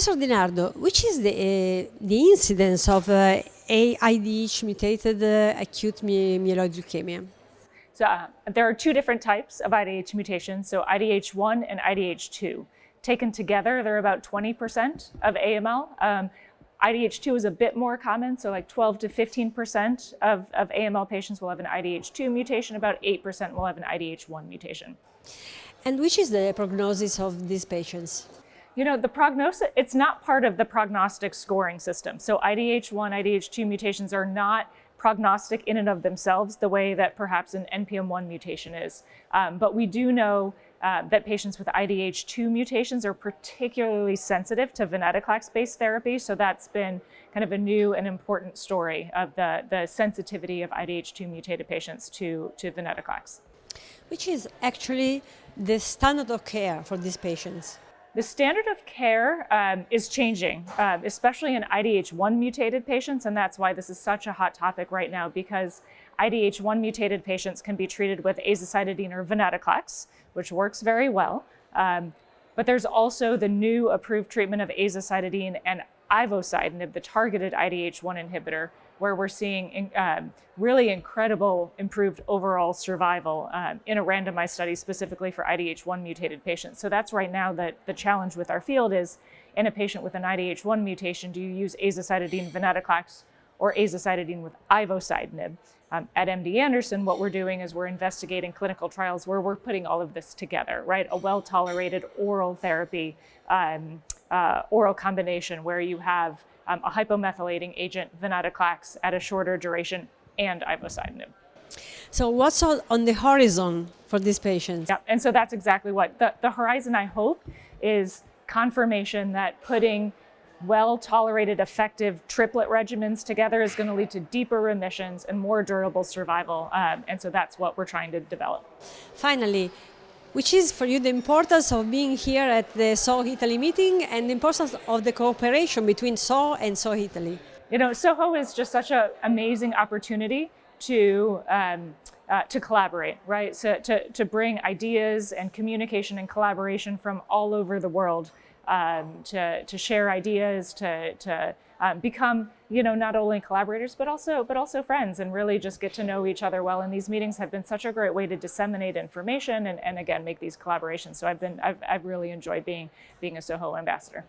Professor DiNardo, which is the incidence of IDH-mutated acute myeloid leukemia? So there are two different types of IDH mutations, so IDH1 and IDH2. Taken together, they're about 20% of AML. IDH2 is a bit more common, so like 12 to 15% of AML patients will have an IDH2 mutation, about 8% will have an IDH1 mutation. And which is the prognosis of these patients? You know, the prognosis, it's not part of the prognostic scoring system. So IDH1, IDH2 mutations are not prognostic in and of themselves the way that perhaps an NPM1 mutation is. But we do know that patients with IDH2 mutations are particularly sensitive to venetoclax-based therapy. So that's been kind of a new and important story of the sensitivity of IDH2 mutated patients to venetoclax. Which is actually the standard of care for these patients? The standard of care is changing, especially in IDH1 mutated patients, and that's why this is such a hot topic right now, because IDH1 mutated patients can be treated with azacitidine or venetoclax, which works very well. But there's also the new approved treatment of azacitidine and ivosidenib, the targeted IDH1 inhibitor, where we're seeing really incredible improved overall survival in a randomized study specifically for IDH1 mutated patients. So that's right now the challenge with our field is, in a patient with an IDH1 mutation, do you use azacitidine venetoclax or azacitidine with ivosidenib? At MD Anderson, what we're doing is we're investigating clinical trials where we're putting all of this together, right? A well-tolerated oral therapy, oral combination where you have a hypomethylating agent, venetoclax, at a shorter duration, and ivosidenib. So what's on the horizon for these patients? Yeah, and so that's exactly what. The horizon, I hope, is confirmation that putting well-tolerated, effective triplet regimens together is going to lead to deeper remissions and more durable survival. And so that's what we're trying to develop. Finally, which is for you the importance of being here at the SOHO Italy meeting and the importance of the cooperation between SOHO and SOHO Italy? You know, SOHO is just such an amazing opportunity to collaborate, right? So to bring ideas and communication and collaboration from all over the world, to share ideas, to become, you know, not only collaborators but also friends, and really just get to know each other well. And these meetings have been such a great way to disseminate information and again make these collaborations. So I've really enjoyed being a SOHO ambassador.